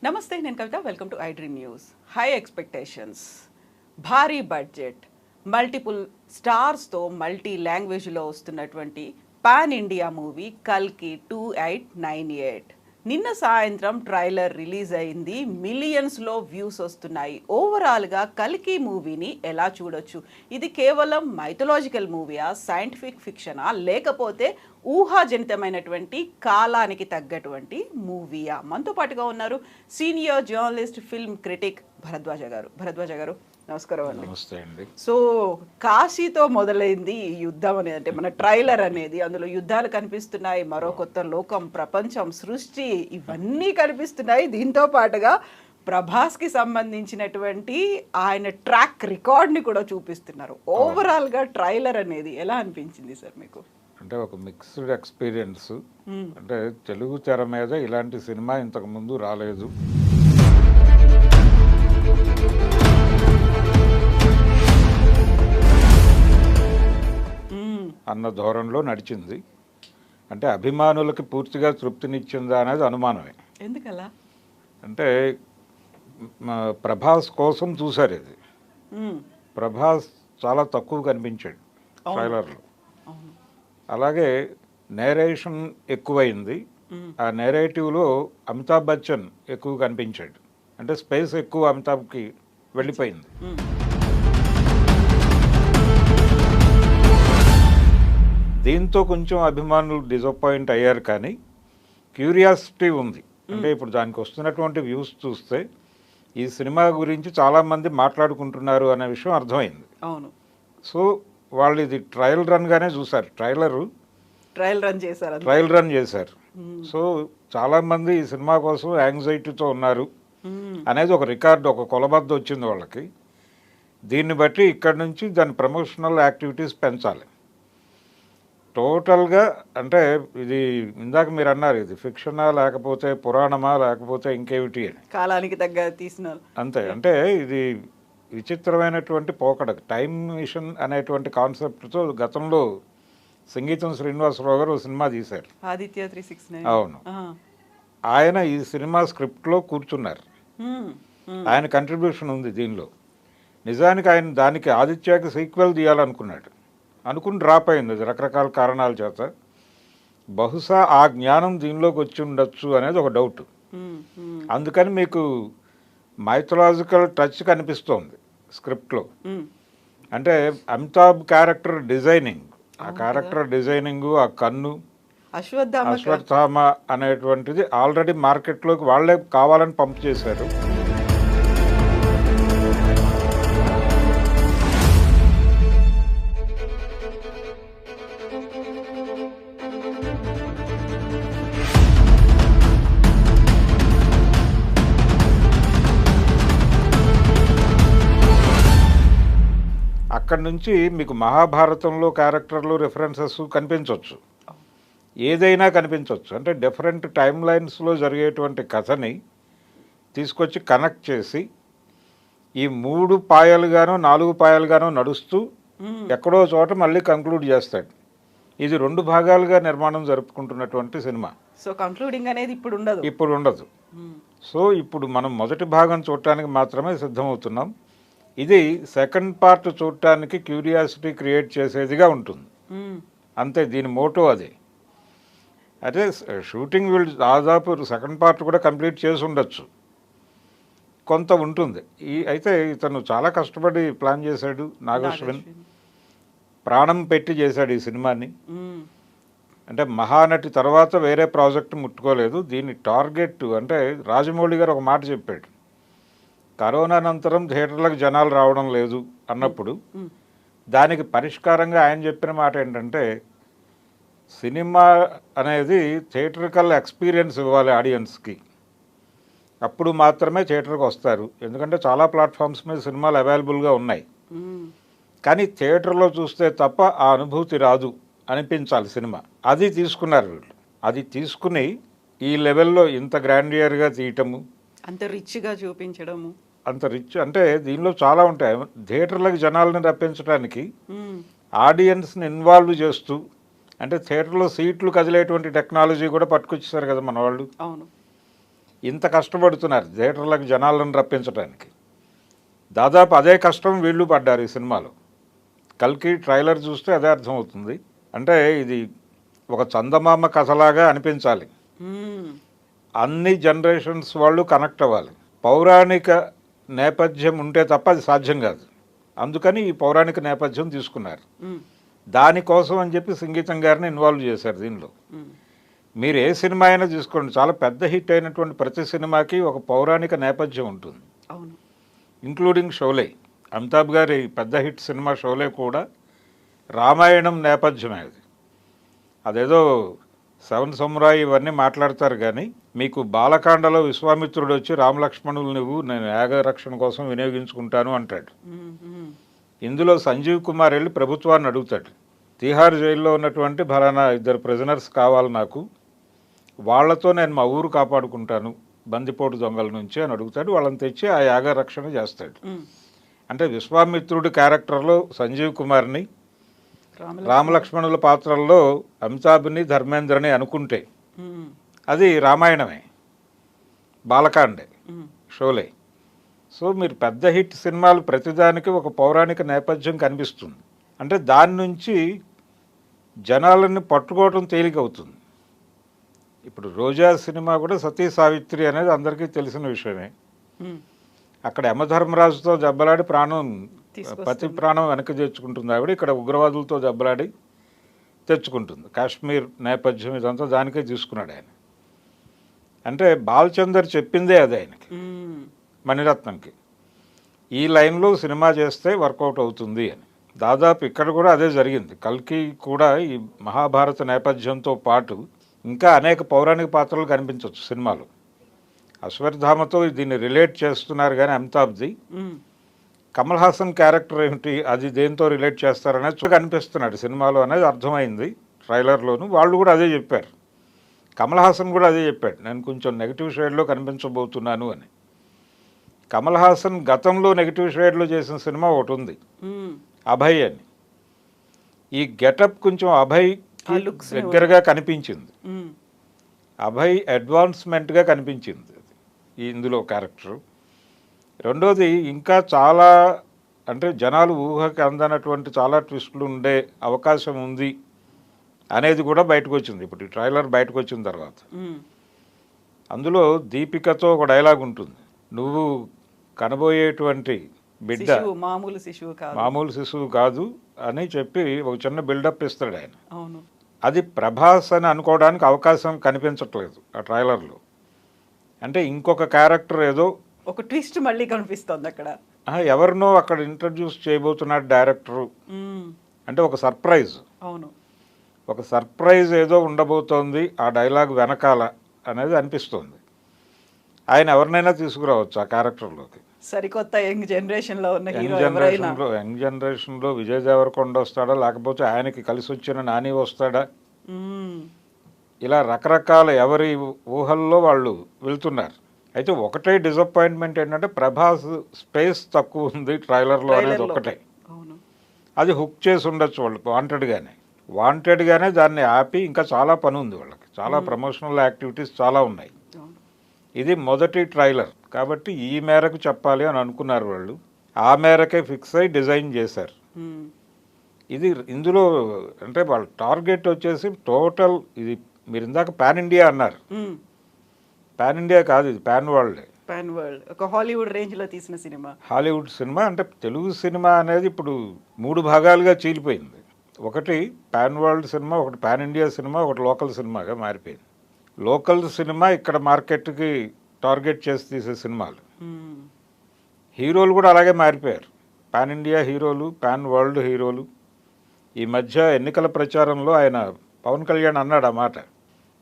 నమస్తే, నేను Kavitha. Welcome to I dream news. High expectations, భారీ బడ్జెట్, మల్టిపుల్ స్టార్స్తో మల్టీ లాంగ్వేజ్లో వస్తున్నటువంటి పాన్ ఇండియా మూవీ కల్కి 2898. నిన్న సాయంత్రం ట్రైలర్ రిలీజ్ అయింది. మిలియన్స్లో వ్యూస్ వస్తున్నాయి. ఓవరాల్గా కల్కి మూవీని ఎలా చూడొచ్చు? ఇది కేవలం మైథలాజికల్ మూవీయా, సైంటిఫిక్ ఫిక్షనా, లేకపోతే ఊహాజనితమైనటువంటి కాలానికి తగ్గటువంటి మూవీయా? మనతో పాటుగా ఉన్నారు senior journalist, film critic Bharadwaj garu. నమస్కారం అండి. నమస్తే అండి. సో కాశీతో మొదలైంది ఈ యుద్ధం అనేది, అంటే మన ట్రైలర్ అనేది. అందులో యుద్ధాలు కనిపిస్తున్నాయి, మరో కొత్త లోకం, ప్రపంచం, సృష్టి, ఇవన్నీ కనిపిస్తున్నాయి. దీంతో పాటుగా ప్రభాస్కి సంబంధించినటువంటి ఆయన ట్రాక్ రికార్డ్ని కూడా చూపిస్తున్నారు. ఓవరాల్గా ట్రైలర్ అనేది ఎలా అనిపించింది సార్ మీకు? అంటే ఒక మిక్స్డ్ ఎక్స్పీరియన్స్. అంటే తెలుగు తెర మీద ఇలాంటి సినిమా ఇంతకు ముందు రాలేదు. అన్న ధోరణిలో నడిచింది. అంటే అభిమానులకి పూర్తిగా తృప్తినిచ్చిందా అనేది అనుమానమే. ఎందుకలా? అంటే ప్రభాస్ కోసం చూశారు ఇది. ప్రభాస్ చాలా తక్కువ కనిపించాడు ట్రైలర్లో. అలాగే నేరేషన్ ఎక్కువైంది. ఆ నేరేటివ్లో అమితాబ్ బచ్చన్ ఎక్కువ కనిపించాడు. అంటే స్పేస్ ఎక్కువ అమితాబ్కి వెళ్ళిపోయింది. దీంతో కొంచెం అభిమానులు డిసప్పాయింట్ అయ్యారు, కానీ క్యూరియాసిటీ ఉంది. అంటే ఇప్పుడు దానికి వస్తున్నటువంటి వ్యూస్ చూస్తే ఈ సినిమా గురించి చాలామంది మాట్లాడుకుంటున్నారు అనే విషయం అర్థమైంది. అవును. సో వాళ్ళు ఇది ట్రయల్ రన్గానే చూశారు. ట్రయల్ రన్ చేశారు. సో చాలామంది ఈ సినిమా కోసం యాంగ్జైటీతో ఉన్నారు అనేది ఒక రికార్డు, ఒక కొలబద్ద వచ్చింది వాళ్ళకి. దీన్ని బట్టి ఇక్కడ నుంచి దాని ప్రమోషనల్ యాక్టివిటీస్ పెంచాలి టోటల్గా. అంటే ఇది ఇందాక మీరు అన్నారు, ఇది ఫిక్షనా లేకపోతే పురాణమా లేకపోతే ఇంకేమిటి అని, కాలానికి తగ్గ తీసినారు అంతే. అంటే ఇది విచిత్రమైనటువంటి పోకడ. టైమ్ మిషన్ అనేటువంటి కాన్సెప్ట్తో గతంలో సంగీతం శ్రీనివాసరావు గారు సినిమా తీశారు, ఆదిత్య 369. అవును. ఆయన ఈ సినిమా స్క్రిప్ట్లో కూర్చున్నారు. ఆయన కంట్రిబ్యూషన్ ఉంది దీనిలో. నిజానికి ఆయన దానికి ఆదిత్యకి సీక్వెల్ తీయాలనుకున్నాడు, అనుకుని డ్రాప్ అయింది అది రకరకాల కారణాల చేత. బహుశా ఆ జ్ఞానం దీనిలోకి వచ్చి ఉండొచ్చు అనేది ఒక డౌట్. అందుకని మీకు మైథలాజికల్ టచ్ కనిపిస్తోంది స్క్రిప్ట్లో. అంటే అమితాబ్ క్యారెక్టర్ డిజైనింగ్, ఆ క్యారెక్టర్ డిజైనింగ్, ఆ కన్ను, అశ్వత్థామ అనేటువంటిది ఆల్రెడీ మార్కెట్లోకి వాళ్ళే కావాలని పంప్ చేశారు. అక్కడి నుంచి మీకు మహాభారతంలో క్యారెక్టర్లు, రిఫరెన్సెస్ కనిపించవచ్చు, ఏదైనా కనిపించవచ్చు. అంటే డిఫరెంట్ టైమ్ లైన్స్లో జరిగేటువంటి కథని తీసుకొచ్చి కనెక్ట్ చేసి ఈ 3 పాయలుగానో 4 పాయలుగానో నడుస్తూ ఎక్కడో చోట మళ్ళీ కంక్లూడ్ చేస్తాడు. ఇది 2 భాగాలుగా నిర్మాణం జరుపుకుంటున్నటువంటి సినిమా. సో కంక్లూడింగ్ అనేది ఇప్పుడు ఉండదు. సో ఇప్పుడు మనం మొదటి భాగం చూడటానికి మాత్రమే సిద్ధమవుతున్నాం. ఇది సెకండ్ పార్ట్ చూడటానికి క్యూరియాసిటీ క్రియేట్ చేసేదిగా ఉంటుంది, అంతే. దీని మోటో అదే. అదే షూటింగ్ వీళ్ళు దాదాపు సెకండ్ పార్ట్ కూడా కంప్లీట్ చేసి ఉండొచ్చు, కొంత ఉంటుంది. అయితే ఇతను చాలా కష్టపడి ప్లాన్ చేశాడు. నాగశ్విన్ ప్రాణం పెట్టి చేశాడు ఈ సినిమాని. అంటే మహానటి తర్వాత వేరే ప్రాజెక్ట్ ముట్టుకోలేదు. దీని టార్గెట్ అంటే రాజమౌళి గారు ఒక మాట చెప్పాడు, కరోనా అనంతరం థియేటర్లకు జనాలు రావడం లేదు అన్నప్పుడు దానికి పరిష్కారంగా ఆయన చెప్పిన మాట ఏంటంటే, సినిమా అనేది థియేటర్కల్ ఎక్స్పీరియన్స్ ఇవ్వాలి ఆడియన్స్కి, అప్పుడు మాత్రమే థియేటర్కి వస్తారు. ఎందుకంటే చాలా ప్లాట్ఫామ్స్ మీద సినిమాలు అవైలబుల్గా ఉన్నాయి, కానీ థియేటర్లో చూస్తే తప్ప ఆ అనుభూతి రాదు అనిపించాలి సినిమా. అది తీసుకున్నారు వీళ్ళు. అది తీసుకుని ఈ లెవెల్లో ఇంత గ్రాండియర్గా తీయటము, అంత రిచ్గా చూపించడము, అంత రిచ్. అంటే దీనిలో చాలా ఉంటాయి. థియేటర్లకు జనాలను రప్పించడానికి ఆడియన్స్ని ఇన్వాల్వ్ చేస్తూ, అంటే థియేటర్లో సీట్లు కదిలేటువంటి టెక్నాలజీ కూడా పట్టుకొచ్చేసారు కదా మన వాళ్ళు. అవును. ఇంత కష్టపడుతున్నారు థియేటర్లకు జనాలను రప్పించడానికి. దాదాపు అదే కష్టం వీళ్ళు పడ్డారు ఈ సినిమాలో. కల్కి ట్రైలర్ చూస్తే అదే అర్థమవుతుంది. అంటే ఇది ఒక చందమామ కథలాగా అనిపించాలి, అన్ని జనరేషన్స్ వాళ్ళు కనెక్ట్ అవ్వాలి. పౌరాణిక నేపథ్యం ఉంటే తప్ప అది సాధ్యం కాదు. అందుకని ఈ పౌరాణిక నేపథ్యం తీసుకున్నారు. దానికోసం అని చెప్పి సంగీతం గారిని ఇన్వాల్వ్ చేశారు దీనిలో. మీరు ఏ సినిమా అయినా తీసుకోండి, చాలా పెద్ద హిట్ అయినటువంటి ప్రతి సినిమాకి ఒక పౌరాణిక నేపథ్యం ఉంటుంది, ఇంక్లూడింగ్ షోలే. అమితాబ్ గారి పెద్ద హిట్ సినిమా షోలే కూడా రామాయణం నేపథ్యమే. అదేదో సెవెన్ సమురాయ్ ఇవన్నీ మాట్లాడతారు, కానీ మీకు బాలకాండలో విశ్వామిత్రుడు వచ్చి రామలక్ష్మణులు నువ్వు నేను యాగరక్షణ కోసం వినియోగించుకుంటాను అంటాడు. ఇందులో సంజీవ్ కుమార్ వెళ్ళి ప్రభుత్వాన్ని అడుగుతాడు, తీహార్ జైల్లో ఉన్నటువంటి ఫలానా 2 ప్రిజనర్స్ కావాలి నాకు, వాళ్లతో నేను మా ఊరు కాపాడుకుంటాను బందిపోటు దొంగల నుంచి అని అడుగుతాడు. వాళ్ళని తెచ్చి ఆ యాగరక్షణ చేస్తాడు. అంటే విశ్వామిత్రుడి క్యారెక్టర్లో సంజీవ్ కుమార్ని, రామలక్ష్మణుల పాత్రల్లో అమితాబ్ని, ధర్మేంద్రని అనుకుంటే అది రామాయణమే, బాలకాండే, షోలే. సో మీరు పెద్ద హిట్ సినిమాలు ప్రతిదానికి ఒక పౌరాణిక నేపథ్యం కనిపిస్తుంది. అంటే దాని నుంచి జనాలని పట్టుకోవడం తేలికవుతుంది. ఇప్పుడు రోజా సినిమా కూడా సతీ సావిత్రి అనేది అందరికీ తెలిసిన విషయమే. అక్కడ యమధర్మరాజుతో దెబ్బలాడి పతి ప్రాణం వెనక్కి తెచ్చుకుంటుంది ఆవిడ. ఇక్కడ ఉగ్రవాదులతో దెబ్బలాడి తెచ్చుకుంటుంది. కాశ్మీర్ నేపథ్యం ఇదంతా దానికే తీసుకున్నాడు ఆయన. అంటే బాలచందర్ చెప్పిందే అది ఆయనకి, మణిరత్నంకి, ఈ లైన్లో సినిమా చేస్తే వర్కౌట్ అవుతుంది అని. దాదాపు ఇక్కడ కూడా అదే జరిగింది. కల్కి కూడా ఈ మహాభారత నేపథ్యంతో పాటు ఇంకా అనేక పౌరాణిక పాత్రలు కనిపించవచ్చు సినిమాలో. అశ్వత్థామతో దీన్ని రిలేట్ చేస్తున్నారు, కానీ అమితాబ్ది కమల్ హాసన్ క్యారెక్టర్ ఏమిటి, అది దేంతో రిలేట్ చేస్తారనేది కనిపిస్తున్నాడు సినిమాలో అనేది అర్థమైంది ట్రైలర్లోను. వాళ్ళు కూడా అదే చెప్పారు, కమల్ హాసన్ కూడా అదే చెప్పాడు, నేను కొంచెం నెగిటివ్ షేడ్లో కనిపించబోతున్నాను అని. కమల్ హాసన్ గతంలో నెగిటివ్ షేడ్లో చేసిన సినిమా ఒకటి ఉంది, అభయ్ అని. ఈ గెటప్ కొంచెం అభయ్ దగ్గరగా కనిపించింది, అభయ్ అడ్వాన్స్మెంట్గా కనిపించింది ఇందులో క్యారెక్టరు. రెండోది ఇంకా చాలా, అంటే జనాలు ఊహకి అందనటువంటి చాలా ట్విస్టులు ఉండే అవకాశం ఉంది అనేది కూడా బయటకు వచ్చింది ఇప్పుడు ఈ ట్రైలర్ బయటకు వచ్చిన తర్వాత. అందులో దీపికతో ఒక డైలాగ్ ఉంటుంది, నువ్వు కనబోయేటువంటి బిడ్డ మామూలు శిశువు కాదు అని చెప్పి ఒక చిన్న బిల్డప్ ఇస్తాడు ఆయన. అది ప్రభాస్ అని అనుకోవడానికి అవకాశం కనిపించట్లేదు ఆ ట్రైలర్లో. అంటే ఇంకొక క్యారెక్టర్ ఏదో ఒక ట్విస్ట్ మళ్ళీ కనిపిస్తుంది అక్కడ, ఎవరినో అక్కడ ఇంట్రడ్యూస్ చేయబోతున్నాడు డైరెక్టరు. అంటే ఒక సర్ప్రైజ్, ఒక సర్ప్రైజ్ ఏదో ఉండబోతోంది ఆ డైలాగ్ వెనకాల అనేది అనిపిస్తుంది. ఆయన ఎవరినైనా తీసుకురావచ్చు ఆ క్యారెక్టర్లోకి. సరికొత్త యంగ్ జనరేషన్లో ఉన్న యంగ్ జనరేషన్లో విజయ్ దేవరకొండ వస్తాడా, లేకపోతే ఆయనకి కలిసి వచ్చిన నాని వస్తాడా, ఇలా రకరకాల ఎవరి ఊహల్లో వాళ్ళు వెళ్తున్నారు. అయితే ఒకటే డిసప్పాయింట్మెంట్ ఏంటంటే ప్రభాస్ స్పేస్ తక్కువ ఉంది ట్రైలర్లో అనేది ఒకటే. అది హుక్ చేసి ఉండొచ్చు వాళ్ళు వాంటెడ్గానే దాన్ని ఆపి ఇంకా చాలా పని ఉంది వాళ్ళకి, చాలా ప్రమోషనల్ యాక్టివిటీస్ చాలా ఉన్నాయి. ఇది మొదటి ట్రైలర్ కాబట్టి ఈ మేరకు చెప్పాలి అని అనుకున్నారు వాళ్ళు, ఆ మేరకే ఫిక్స్ అయి డిజైన్ చేశారు. ఇది ఇందులో అంటే వాళ్ళ టార్గెట్ వచ్చేసి టోటల్, ఇది మీరు ఇందాక పాన్ ఇండియా అన్నారు, పాన్ ఇండియా కాదు, ఇది పాన్ వరల్డ్. ఒక హాలీవుడ్ రేంజ్లో తీసిన సినిమా. హాలీవుడ్ సినిమా అంటే తెలుగు సినిమా అనేది ఇప్పుడు 3 భాగాలుగా చీలిపోయింది. ఒకటి పాన్ వరల్డ్ సినిమా, ఒకటి పాన్ ఇండియా సినిమా, ఒకటి లోకల్ సినిమాగా మారిపోయింది. లోకల్ సినిమా ఇక్కడ మార్కెట్కి టార్గెట్ చేసి తీసే సినిమాలు. హీరోలు కూడా అలాగే మారిపోయారు, పాన్ ఇండియా హీరోలు, పాన్ వరల్డ్ హీరోలు. ఈ మధ్య ఎన్నికల ప్రచారంలో ఆయన పవన్ కళ్యాణ్ అన్నాడు ఆ మాట,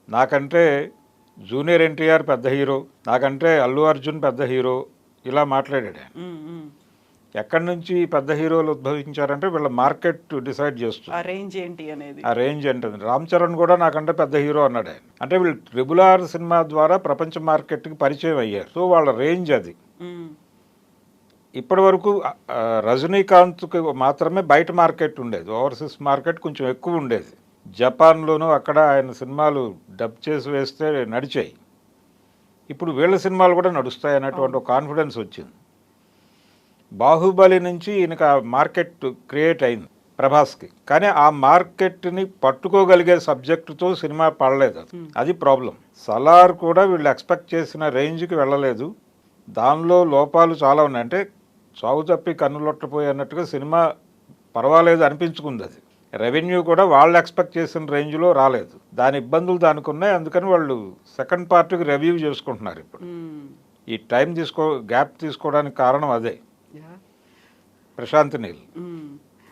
నాకంటే జూనియర్ ఎన్టీఆర్ పెద్ద హీరో, నాకంటే అల్లు అర్జున్ పెద్ద హీరో, ఇలా మాట్లాడాడు ఆయన. ఎక్కడి నుంచి పెద్ద హీరోలు ఉద్భవించారంటే వీళ్ళ మార్కెట్ డిసైడ్ చేస్తుంది, ఆ రేంజ్ ఏంటి అనేది. ఆ రేంజ్ ఏంటది. రామ్ చరణ్ కూడా నాకంటే పెద్ద హీరో అన్నాడు ఆయన. అంటే వీళ్ళు RRR సినిమా ద్వారా ప్రపంచ మార్కెట్కి పరిచయం అయ్యారు. సో వాళ్ళ రేంజ్ అది. ఇప్పటి వరకు రజనీకాంత్కి మాత్రమే బయట మార్కెట్ ఉండేది, ఓవర్సీస్ మార్కెట్ కొంచెం ఎక్కువ ఉండేది. జపాన్లోనూ అక్కడ ఆయన సినిమాలు డబ్ చేసి వేస్తే నడిచాయి. ఇప్పుడు వీళ్ళ సినిమాలు కూడా నడుస్తాయి అన్నటువంటి ఒక కాన్ఫిడెన్స్ వచ్చింది. బాహుబలి నుంచి ఈయనకు ఆ మార్కెట్ క్రియేట్ అయింది ప్రభాస్కి, కానీ ఆ మార్కెట్ని పట్టుకోగలిగే సబ్జెక్టుతో సినిమా పడలేదు. అది ప్రాబ్లం. సలార్ కూడా వీళ్ళు ఎక్స్పెక్ట్ చేసిన రేంజ్కి వెళ్ళలేదు. దానిలో లోపాలు చాలా ఉన్నాయి. అంటే చావు తప్పి కన్నులొట్టపోయి అన్నట్టుగా సినిమా పర్వాలేదు అనిపించుకుంది. అది రెవెన్యూ కూడా వాళ్ళు ఎక్స్పెక్ట్ చేసిన రేంజ్లో రాలేదు. దాని ఇబ్బందులు దానికి ఉన్నాయి. అందుకని వాళ్ళు సెకండ్ పార్ట్కి రివ్యూ చేసుకుంటున్నారు ఇప్పుడు. ఈ టైం గ్యాప్ తీసుకోవడానికి కారణం అదే. ప్రశాంత్ నీల్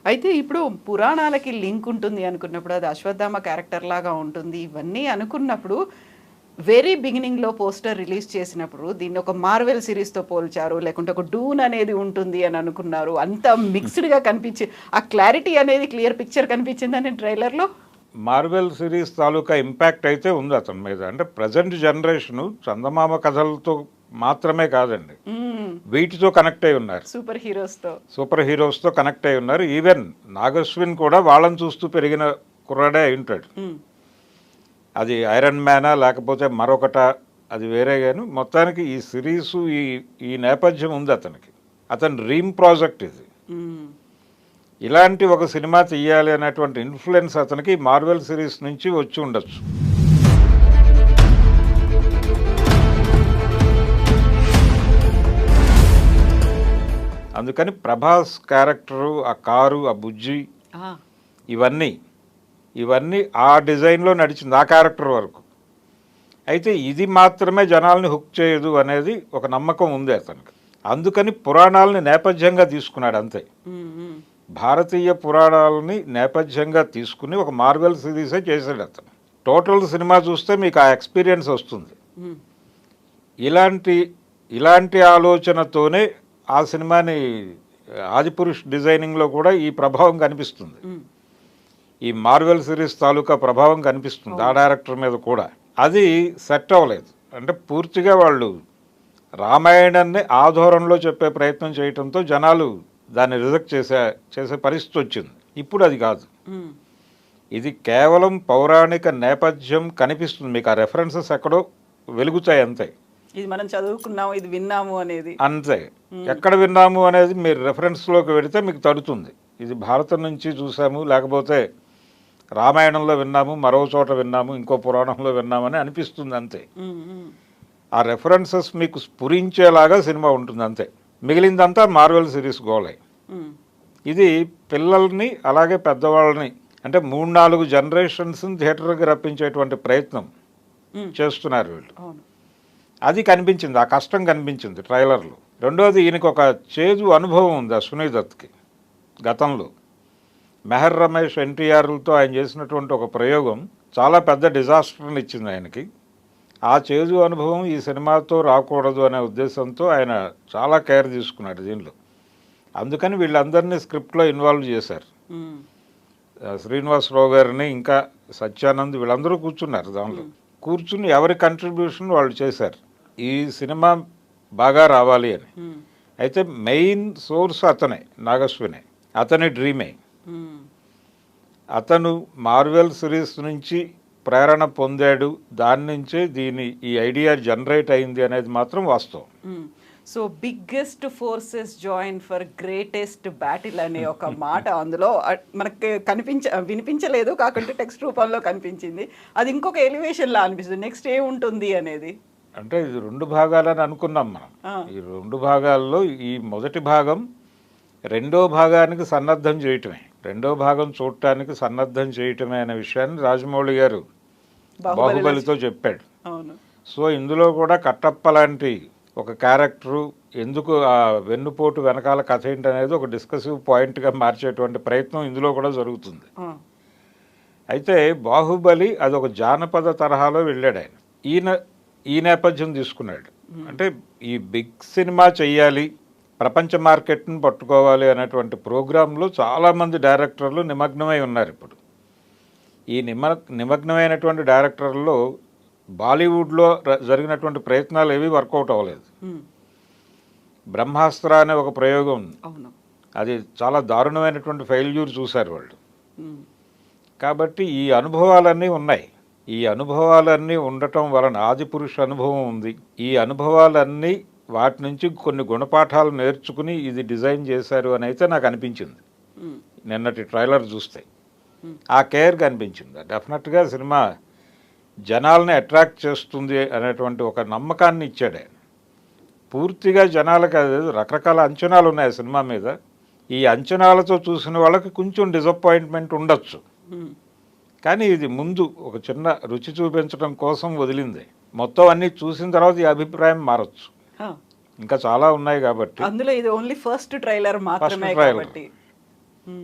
అయితే ఇప్పుడు పురాణాలకి లింక్ ఉంటుంది అనుకున్నప్పుడు, అది అశ్వత్థామ క్యారెక్టర్ లాగా ఉంటుంది ఇవన్నీ అనుకున్నప్పుడు, వెరీ బిగినింగ్లో పోస్టర్ రిలీజ్ చేసినప్పుడు దీన్ని ఒక మార్వెల్ సిరీస్తో పోల్చారు, లేకుంటే ఒక డూన్ అనేది ఉంటుంది అని అనుకున్నారు. అంత మిక్స్డ్గా కనిపించి ఆ క్లారిటీ అనేది క్లియర్ పిక్చర్ కనిపించిందని ట్రైలర్లో. మార్వెల్ సిరీస్ తాలూకా ఇంపాక్ట్ అయితే ఉంది అతని మీద. అంటే ప్రజెంట్ జనరేషను చందమామ కథలతో మాత్రమే కాదండి, వీటితో కనెక్ట్ అయి ఉన్నారు. సూపర్ హీరోస్తో కనెక్ట్ అయి ఉన్నారు. ఈవెన్ నాగశ్విన్ కూడా వాళ్ళని చూస్తూ పెరిగిన కుర్రాడే అయి ఉంటాడు. అది ఐరన్ మ్యానా లేకపోతే మరొకట, అది వేరే. కానీ మొత్తానికి ఈ సిరీసు ఈ నేపథ్యం ఉంది అతనికి. అతని డ్రీమ్ ప్రాజెక్ట్ ఇది. ఇలాంటి ఒక సినిమా తీయాలి అనేటువంటి ఇన్ఫ్లుయెన్స్ అతనికి మార్వెల్ సిరీస్ నుంచి వచ్చి ఉండొచ్చు. అందుకని ప్రభాస్ క్యారెక్టరు, ఆ కారు, ఆ బుజ్జి, ఇవన్నీ ఆ డిజైన్లో నడిచింది ఆ క్యారెక్టర్ వరకు. అయితే ఇది మాత్రమే జనాల్ని హుక్ చేయదు అనేది ఒక నమ్మకం ఉంది అతనికి. అందుకని పురాణాలని నేపథ్యంగా తీసుకున్నాడు అంతే. భారతీయ పురాణాలని నేపథ్యంగా తీసుకుని ఒక మార్వెల్ సిరీసే చేశాడు అతను. టోటల్ సినిమా చూస్తే మీకు ఆ ఎక్స్పీరియన్స్ వస్తుంది. ఇలాంటి ఆలోచనతోనే ఆ సినిమాని ఆదిపురుష్ డిజైనింగ్లో కూడా ఈ ప్రభావం కనిపిస్తుంది. ఈ మార్వెల్ సిరీస్ తాలూకా ప్రభావం కనిపిస్తుంది ఆ డైరెక్టర్ మీద కూడా. అది సెట్ అవ్వలేదు. అంటే పూర్తిగా వాళ్ళు రామాయణాన్ని ఆధోరణలో చెప్పే ప్రయత్నం చేయడంతో జనాలు దాన్ని రిజెక్ట్ చేసే పరిస్థితి వచ్చింది. ఇప్పుడు అది కాదు. ఇది కేవలం పౌరాణిక నేపథ్యం కనిపిస్తుంది. మీకు ఆ రెఫరెన్సెస్ ఎక్కడో వెలుగుతాయి అంతే. ఇది మనం చదువుకున్నాము, ఇది విన్నాము అనేది అంతే. ఎక్కడ విన్నాము అనేది మీరు రెఫరెన్స్లోకి వెళితే మీకు తడుతుంది. ఇది భారతం నుంచి చూసాము, లేకపోతే రామాయణంలో విన్నాము, మరో చోట విన్నాము, ఇంకో పురాణంలో విన్నామని అనిపిస్తుంది అంతే. ఆ రెఫరెన్సెస్ మీకు స్ఫురించేలాగా సినిమా ఉంటుంది అంతే. మిగిలిందంతా మార్వెల్ సిరీస్ గోలే. ఇది పిల్లల్ని అలాగే పెద్దవాళ్ళని, అంటే 3-4 జనరేషన్స్ని థియేటర్కి రప్పించేటువంటి ప్రయత్నం చేస్తున్నారు వీళ్ళు. అది కనిపించింది, ఆ కష్టం కనిపించింది ట్రైలర్లో. రెండోది, ఈయనకు ఒక చేదు అనుభవం ఉంది అశ్విని దత్కి. గతంలో మెహర్ రమేష్, ఎన్టీఆర్లతో ఆయన చేసినటువంటి ఒక ప్రయోగం చాలా పెద్ద డిజాస్టర్ని ఇచ్చింది ఆయనకి. ఆ చేదు అనుభవం ఈ సినిమాతో రాకూడదు అనే ఉద్దేశంతో ఆయన చాలా కేర్ తీసుకున్నాడు దీనిలో. అందుకని వీళ్ళందరినీ స్క్రిప్ట్లో ఇన్వాల్వ్ చేశారు. శ్రీనివాసరావు గారిని, ఇంకా సత్యానంద్, వీళ్ళందరూ కూర్చున్నారు దానిలో. కూర్చుని ఎవరి కంట్రిబ్యూషన్ వాళ్ళు చేశారు ఈ సినిమా బాగా రావాలి అని. అయితే మెయిన్ సోర్స్ అతనే, నాగశ్వినే. అతని డ్రీమే. అతను మార్వెల్ సిరీస్ నుంచి ప్రేరణ పొందాడు, దాని నుంచే ఈ ఐడియా జనరేట్ అయింది అనేది మాత్రం వాస్తవం. So biggest forces join for greatest battle అనే ఒక మాట అందులో మనకి వినిపించలేదు, కాకుంటే టెక్స్ట్ రూపంలో కనిపించింది. అది ఇంకొక ఎలివేషన్లా అనిపిస్తుంది. నెక్స్ట్ ఏముంటుంది అనేది. అంటే ఇది 2 భాగాలని అనుకున్నాం మనం. ఈ 2 భాగాల్లో ఈ మొదటి భాగం రెండో భాగానికి సన్నద్ధం చేయటమే, రెండో భాగం చూడటానికి సన్నద్ధం చేయటమే అనే విషయాన్ని రాజమౌళి గారు బాహుబలితో చెప్పాడు. సో ఇందులో కూడా కట్టప్ప లాంటి ఒక క్యారెక్టరు, ఎందుకు ఆ వెన్నుపోటు వెనకాల కథ ఏంటి అనేది ఒక డిస్కసివ్ పాయింట్గా మార్చేటువంటి ప్రయత్నం ఇందులో కూడా జరుగుతుంది. అయితే బాహుబలి అదొక జానపద తరహాలో వెళ్ళాడు ఆయన. ఈ నేపథ్యం తీసుకున్నాడు. అంటే ఈ బిగ్ సినిమా చెయ్యాలి, ప్రపంచ మార్కెట్ని పట్టుకోవాలి అనేటువంటి ప్రోగ్రాంలో చాలామంది డైరెక్టర్లు నిమగ్నమై ఉన్నారు ఇప్పుడు. ఈ నిమగ్నమైనటువంటి డైరెక్టర్లలో బాలీవుడ్లో జరిగినటువంటి ప్రయత్నాలు ఏవి వర్కౌట్ అవ్వలేదు. బ్రహ్మాస్త్ర అనే ఒక ప్రయోగం, అది చాలా దారుణమైనటువంటి ఫెయిల్యూర్ చూశారు వాళ్ళు. కాబట్టి ఈ అనుభవాలన్నీ ఉన్నాయి. ఈ అనుభవాలన్నీ ఉండటం వలన ఆదిపురుష అనుభవం ఉంది. ఈ అనుభవాలన్నీ వాటి నుంచి కొన్ని గుణపాఠాలు నేర్చుకుని ఇది డిజైన్ చేశారు అని అయితే నాకు అనిపించింది నిన్నటి ట్రైలర్ చూస్తే. ఆ కేర్ కనిపించింది. డెఫినెట్గా సినిమా జనాల్ని అట్రాక్ట్ చేస్తుంది అనేటువంటి ఒక నమ్మకాన్ని ఇచ్చాడు ఆయన. పూర్తిగా జనాలకు అది రకరకాల అంచనాలు ఉన్నాయి సినిమా మీద. ఈ అంచనాలతో చూసిన వాళ్ళకి కొంచెం డిసప్పాయింట్మెంట్ ఉండొచ్చు, కానీ ఇది ముందు ఒక చిన్న రుచి చూపించడం కోసం వదిలింది. మొత్తం అన్నీ చూసిన తర్వాత ఈ అభిప్రాయం మారచ్చు. ఇంకా చాలా ఉన్నాయి కాబట్టి అందులో ఇది ఓన్లీ ఫస్ట్ ట్రైలర్ మాత్రమే కాబట్టి.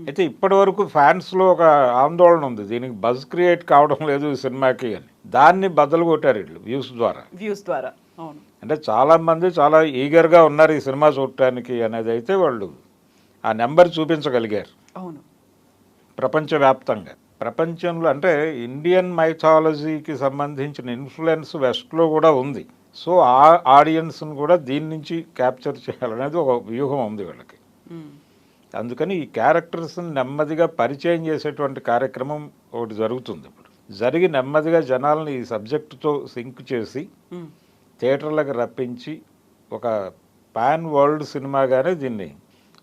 అయితే ఇప్పటి వరకు ఫ్యాన్స్లో ఒక ఆందోళన ఉంది, దీనికి బజ్ క్రియేట్ కావడం లేదు ఈ సినిమాకి అని. దాన్ని బద్దలు కొట్టారు వీళ్ళు వ్యూస్ ద్వారా. అవును, అంటే చాలామంది చాలా ఈగర్గా ఉన్నారు ఈ సినిమా చూడటానికి అనేది అయితే వాళ్ళు ఆ నెంబర్ చూపించగలిగారు. అవును, ప్రపంచవ్యాప్తంగా. ప్రపంచంలో అంటే ఇండియన్ మైథాలజీకి సంబంధించిన ఇన్ఫ్లుయెన్స్ వెస్ట్లో కూడా ఉంది. సో ఆ ఆడియన్స్ను కూడా దీని నుంచి క్యాప్చర్ చేయాలనేది ఒక వ్యూహం ఉంది వీళ్ళకి. అందుకని ఈ క్యారెక్టర్స్ని నెమ్మదిగా పరిచయం చేసేటువంటి కార్యక్రమం ఒకటి జరుగుతుంది. ఇప్పుడు జరిగి నెమ్మదిగా జనాల్ని ఈ సబ్జెక్టుతో సింక్ చేసి థియేటర్లకు రప్పించి ఒక పాన్ వరల్డ్ సినిమాగానే దీన్ని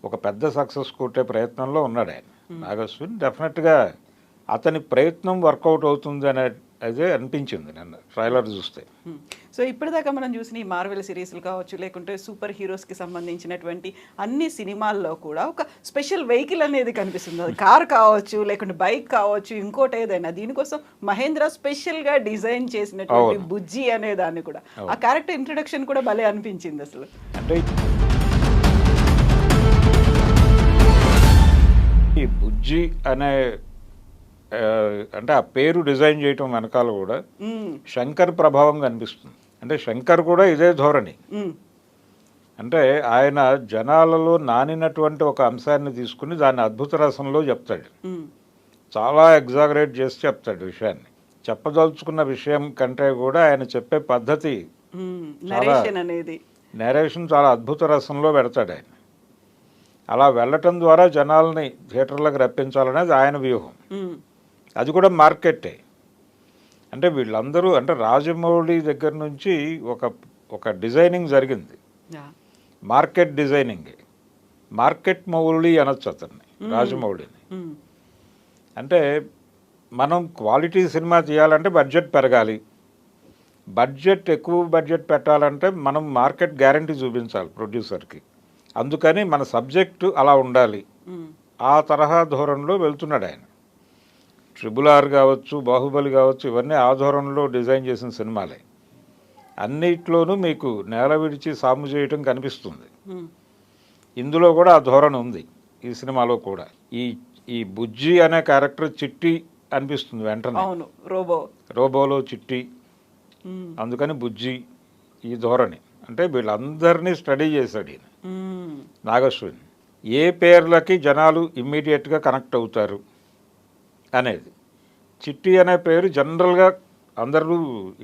ఒక పెద్ద సక్సెస్ కొట్టే ప్రయత్నంలో ఉన్నాడు ఆయన నాగశ్విన్. డెఫినెట్గా అతని ప్రయత్నం వర్కౌట్ అవుతుంది అదే అనిపించింది నన్ను ట్రైలర్ చూస్తే. సో ఇప్పటిదాకా మనం చూసిన ఈ మార్వెల్ సిరీస్లు కావచ్చు, లేకుంటే సూపర్ హీరోస్కి సంబంధించినటువంటి అన్ని సినిమాల్లో కూడా ఒక స్పెషల్ వెహికల్ అనేది కనిపిస్తుంది. అది కార్ కావచ్చు, లేకుంటే బైక్ కావచ్చు, ఇంకోటి ఏదైనా. దీనికోసం మహేంద్ర స్పెషల్గా డిజైన్ చేసినటువంటి బుజ్జి అనే దాన్ని కూడా, ఆ క్యారెక్టర్ ఇంట్రడక్షన్ కూడా భలే అనిపించింది అసలు. అంటే ఈ బుజ్జి అనే అంటే ఆ పేరు డిజైన్ చేయటం వెనకాల కూడా శంకర్ ప్రభావం కనిపిస్తుంది. అంటే శంకర్ కూడా ఇదే ధోరణి. అంటే ఆయన జనాలలో నానినటువంటి ఒక అంశాన్ని తీసుకుని దాన్ని అద్భుత రసంలో చెప్తాడు. చాలా ఎగ్జాగరేట్ చేసి చెప్తాడు విషయాన్ని. చెప్పదలుచుకున్న విషయం కంటే కూడా ఆయన చెప్పే పద్ధతి, నేరేషన్ చాలా అద్భుత రసంలో పెడతాడు ఆయన. అలా వెళ్ళటం ద్వారా జనాల్ని థియేటర్లకు రప్పించాలనేది ఆయన వ్యూహం. అది కూడా మార్కెటే. అంటే వీళ్ళందరూ అంటే రాజమౌళి దగ్గర నుంచి ఒక డిజైనింగ్ జరిగింది, మార్కెట్ డిజైనింగ్. మార్కెట్ మౌళి అనొచ్చు అతన్ని, రాజమౌళిని. అంటే మనం క్వాలిటీ సినిమా తీయాలంటే బడ్జెట్ పెరగాలి. ఎక్కువ బడ్జెట్ పెట్టాలంటే మనం మార్కెట్ గ్యారంటీ చూపించాలి ప్రొడ్యూసర్కి. అందుకని మన సబ్జెక్టు అలా ఉండాలి. ఆ తరహా ధోరణిలో వెళ్తున్నాడు ఆయన. RRR కావచ్చు, బాహుబలి కావచ్చు, ఇవన్నీ ఆ ధోరణిలో డిజైన్ చేసిన సినిమాలే. అన్నిట్లోనూ మీకు నేల విడిచి సాము చేయటం కనిపిస్తుంది. ఇందులో కూడా ఆ ధోరణి ఉంది ఈ సినిమాలో కూడా. ఈ బుజ్జి అనే క్యారెక్టర్ చిట్టి అనిపిస్తుంది వెంటనే. రోబోలో చిట్టి, అందుకని బుజ్జి ఈ ధోరణి. అంటే వీళ్ళందరినీ స్టడీ చేశాడు ఈయన నాగశ్విన్. ఏ పేర్లకి జనాలు ఇమ్మీడియట్గా కనెక్ట్ అవుతారు అనేది. చిట్టి అనే పేరు జనరల్గా అందరూ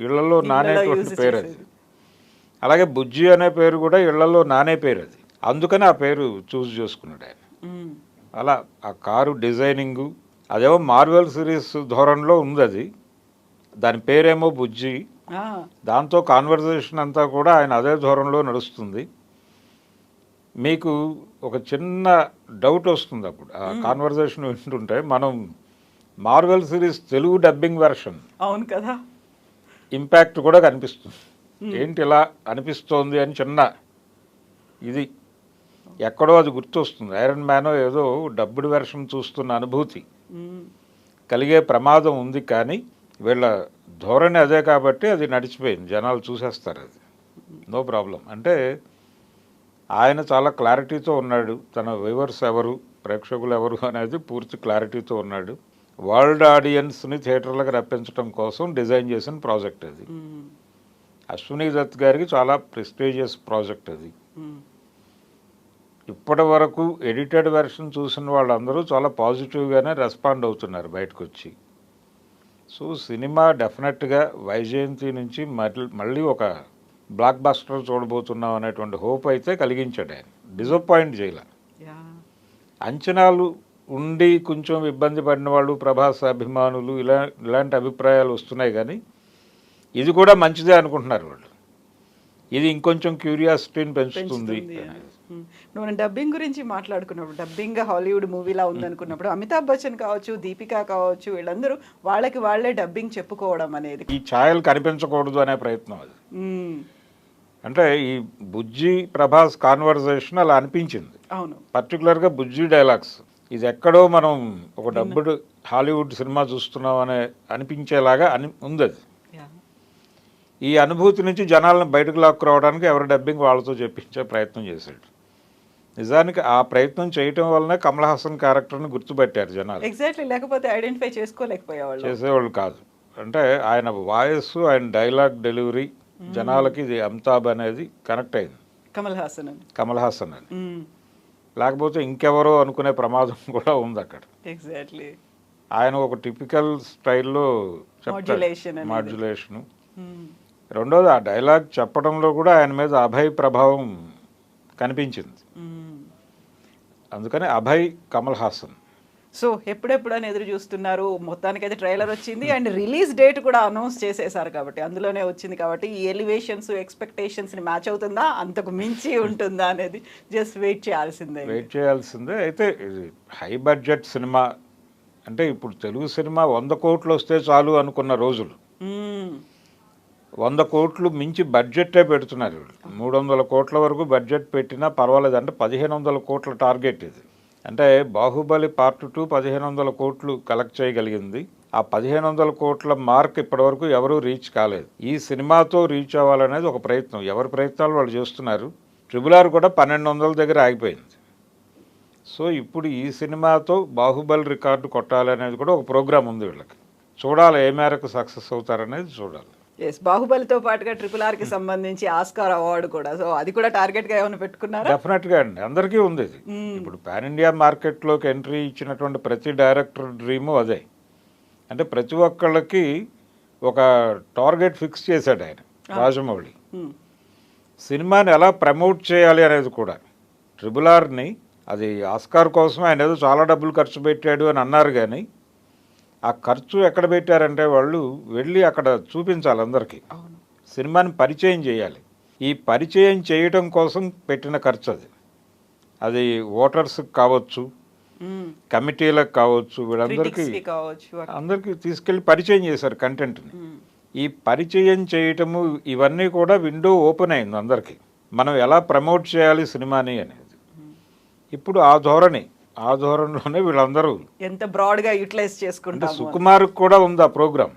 ఇళ్లలో నానేటువంటి పేరు అది. అలాగే బుజ్జి అనే పేరు కూడా ఇళ్లలో నానే పేరు అది. అందుకని ఆ పేరు చూస్ చేసుకున్నాడు ఆయన. అలా ఆ కారు డిజైనింగు అదేమో మార్వెల్ సిరీస్ ధోరణిలో ఉంది. అది దాని పేరేమో బుజ్జి. దాంతో కాన్వర్జేషన్ అంతా కూడా ఆయన అదే ధోరణిలో నడుస్తుంది. మీకు ఒక చిన్న డౌట్ వస్తుంది అప్పుడు ఆ కాన్వర్జేషన్ వింటుంటే. మనం Marvel series Telugu dubbing version, అవును కదా, ఇంపాక్ట్ కూడా కనిపిస్తుంది. ఏంటి ఇలా అనిపిస్తోంది అని చిన్న ఇది ఎక్కడో అది గుర్తొస్తుంది. ఐరన్ మ్యాన్ ఏదో డబ్బుడ్ వెర్షన్ చూస్తున్న అనుభూతి కలిగే ప్రమాదం ఉంది. కానీ వీళ్ళ ధోరణి అదే కాబట్టి అది నడిచిపోయింది, జనాలు చూసేస్తారు, అది నో ప్రాబ్లం. అంటే ఆయన చాలా క్లారిటీతో ఉన్నాడు. తన వ్యూవర్స్ ఎవరు, ప్రేక్షకులు ఎవరు అనేది పూర్తి క్లారిటీతో ఉన్నాడు. వరల్డ్ ఆడియన్స్ని థియేటర్లకు రప్పించడం కోసం డిజైన్ చేసిన ప్రాజెక్ట్ అది. అశ్విని దత్ గారికి చాలా ప్రెస్టీజియస్ ప్రాజెక్ట్ అది. ఇప్పటి వరకు ఎడిటెడ్ వెర్షన్ చూసిన వాళ్ళందరూ చాలా పాజిటివ్గానే రెస్పాండ్ అవుతున్నారు బయటకు వచ్చి. సో సినిమా డెఫినెట్గా వైజయంతి నుంచి మళ్ళీ ఒక బ్లాక్ బస్టర్ చూడబోతున్నాం అనేటువంటి హోప్ అయితే కలిగించాడు ఆయన. డిసప్పాయింట్ చేయలే. అంచనాలు ఉండి కొంచెం ఇబ్బంది పడిన వాళ్ళు ప్రభాస్ అభిమానులు ఇలాంటి అభిప్రాయాలు వస్తున్నాయి. కానీ ఇది కూడా మంచిదే అనుకుంటున్నారు వాళ్ళు. ఇది ఇంకొంచెం క్యూరియాసిటీని పెంచుతుంది. మనం డబ్బింగ్ గురించి మాట్లాడుకున్నప్పుడు, డబ్బింగ్ హాలీవుడ్ మూవీలా ఉందనుకున్నప్పుడు అమితాబ్ బచ్చన్ కావచ్చు, దీపికా కావచ్చు, వీళ్ళందరూ వాళ్ళకి వాళ్ళే డబ్బింగ్ చెప్పుకోవడం అనేది, ఈ ఛాయలు కనిపించకూడదు అనే ప్రయత్నం అది. అంటే ఈ బుజ్జి ప్రభాస్ కాన్వర్జేషన్ అలా అనిపించింది. అవును, పర్టికులర్గా బుజ్జి డైలాగ్స్. ఇది ఎక్కడో మనం ఒక డబ్బుడు హాలీవుడ్ సినిమా చూస్తున్నాం అనే అనిపించేలాగా ఉంది అది. ఈ అనుభూతి నుంచి జనాలను బయటకు లాక్కురావడానికి ఎవరి డబ్బింగ్ వాళ్ళతో చెప్పించే ప్రయత్నం చేశాడు. నిజానికి ఆ ప్రయత్నం చేయటం వల్లనే కమల్ హాసన్ క్యారెక్టర్ని గుర్తుపెట్టారు జనాలు. ఎగ్జాక్ట్లీ, లేకపోతే ఐడెంటిఫై చేసేవాళ్ళు కాదు. అంటే ఆయన వాయిస్, ఆయన డైలాగ్ డెలివరీ జనాలకి ఇది అమితాబ్ అనేది కనెక్ట్ అయింది. కమల్ హాసన్ అని, లేకపోతే ఇంకెవరో అనుకునే ప్రమాదం కూడా ఉంది అక్కడ. ఎగ్జాక్ట్లీ, ఆయన ఒక టిపికల్ స్టైల్లో చెప్తాడు, మాడ్యులేషను. రెండోది ఆ డైలాగ్ చెప్పడంలో కూడా ఆయన మీద అభయ్ ప్రభావం కనిపించింది. అందుకని అభయ్ కమల్ హాసన్. సో ఎప్పుడెప్పుడు అని ఎదురు చూస్తున్నారు. మొత్తానికైతే ట్రైలర్ వచ్చింది అండ్ రిలీజ్ డేట్ కూడా అనౌన్స్ చేసేసారు కాబట్టి, అందులోనే వచ్చింది కాబట్టి ఈ ఎలివేషన్స్ ఎక్స్పెక్టేషన్స్ని మ్యాచ్ అవుతుందా, అంతకు మించి ఉంటుందా అనేది జస్ట్ వెయిట్ చేయాల్సిందే. అయితే ఇది హై బడ్జెట్ సినిమా అంటే ఇప్పుడు తెలుగు సినిమా 100 కోట్లు వస్తే చాలు అనుకున్న రోజులు. 100 కోట్లు మించి బడ్జెట్టే పెడుతున్నారు. 300 కోట్ల వరకు బడ్జెట్ పెట్టినా పర్వాలేదు. అంటే 1500 కోట్ల టార్గెట్ ఇది. అంటే బాహుబలి పార్ట్ 2 1500 కోట్లు కలెక్ట్ చేయగలిగింది. ఆ 1500 కోట్ల మార్క్ ఇప్పటివరకు ఎవరూ రీచ్ కాలేదు. ఈ సినిమాతో రీచ్ అవ్వాలనేది ఒక ప్రయత్నం, ఎవరి ప్రయత్నాలు వాళ్ళు చేస్తున్నారు. RRR కూడా 1200 దగ్గర ఆగిపోయింది. సో ఇప్పుడు ఈ సినిమాతో బాహుబలి రికార్డు కొట్టాలనేది కూడా ఒక ప్రోగ్రామ్ ఉంది వీళ్ళకి. చూడాలి ఏ మేరకు సక్సెస్ అవుతారనేది చూడాలి. బాహుబలితో పాటుగా RRRకి సంబంధించి ఆస్కార్ అవార్డు కూడా, సో అది కూడా టార్గెట్గా ఏమైనా పెట్టుకున్నారా? డెఫినెట్గా అండి, అందరికీ ఉంది ఇది. ఇప్పుడు పాన్ ఇండియా మార్కెట్లోకి ఎంట్రీ ఇచ్చినటువంటి ప్రతి డైరెక్టర్ డ్రీము అదే. అంటే ప్రతి ఒక్కళ్ళకి ఒక టార్గెట్ ఫిక్స్ చేశాడు ఆయన రాజమౌళి. సినిమాని ఎలా ప్రమోట్ చేయాలి అనేది కూడా. RRRని అది ఆస్కార్ కోసం ఆయన ఏదో చాలా డబ్బులు ఖర్చు పెట్టాడు అని అన్నారు. కానీ ఆ ఖర్చు ఎక్కడ పెట్టారంటే వాళ్ళు వెళ్ళి అక్కడ చూపించాలి అందరికీ, సినిమాని పరిచయం చేయాలి. ఈ పరిచయం చేయటం కోసం పెట్టిన ఖర్చు అది. అది ఓటర్స్కి కావచ్చు, కమిటీలకు కావచ్చు, వీళ్ళందరికీ అందరికీ తీసుకెళ్ళి పరిచయం చేశారు కంటెంట్ని. ఈ పరిచయం చేయటము ఇవన్నీ కూడా విండో ఓపెన్ అయింది అందరికీ, మనం ఎలా ప్రమోట్ చేయాలి సినిమాని అనేది. ఇప్పుడు ఆ ధోరణిలోనే వీళ్ళందరూ ఎంత బ్రాడ్గా యూటిలైజ్ చేసుకుంటారు. సుకుమార్కి కూడా ఉంది ఆ ప్రోగ్రామ్.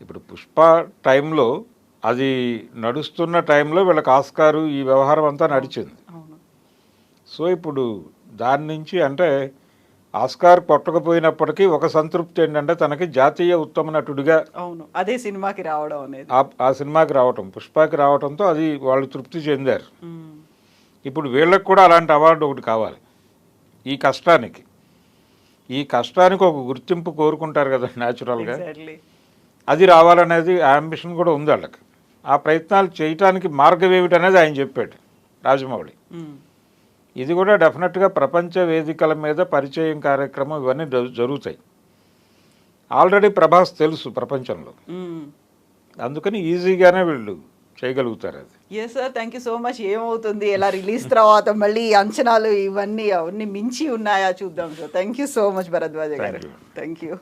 ఇప్పుడు పుష్ప టైంలో, అది నడుస్తున్న టైంలో వీళ్ళకి ఆస్కారు ఈ వ్యవహారం అంతా నడిచింది. సో ఇప్పుడు దాని నుంచి అంటే ఆస్కార్ కొట్టకపోయినప్పటికీ ఒక సంతృప్తి ఏంటంటే తనకి జాతీయ ఉత్తమ నటుడిగా అదే సినిమాకి రావడం అనేది, ఆ సినిమాకి రావటం, పుష్పకి రావటంతో అది వాళ్ళు తృప్తి చెందారు. ఇప్పుడు వీళ్ళకి కూడా అలాంటి అవార్డు ఒకటి కావాలి. ఈ కష్టానికి ఒక గుర్తింపు కోరుకుంటారు కదా న్యాచురల్గా, అది రావాలనేది అంబిషన్ కూడా ఉంది వాళ్ళకి. ఆ ప్రయత్నాలు చేయటానికి మార్గం ఏమిటనేది ఆయన చెప్పాడు రాజమౌళి. ఇది కూడా డెఫినెట్గా ప్రపంచ వేదికల మీద పరిచయం కార్యక్రమం ఇవన్నీ జరుగుతాయి. ఆల్రెడీ ప్రభాస్ తెలుసు ప్రపంచంలో, అందుకని ఈజీగానే వీళ్ళు చేయగలుగుతారు అది. Yes sir, thank you so much. ఏమవుతుంది, ఎలా రిలీజ్ తర్వాత మళ్ళీ అంచనాలు ఇవన్నీ అవన్నీ మించి ఉన్నాయా చూద్దాం sir. Thank you so much Bharadwaja గారు. Thank you.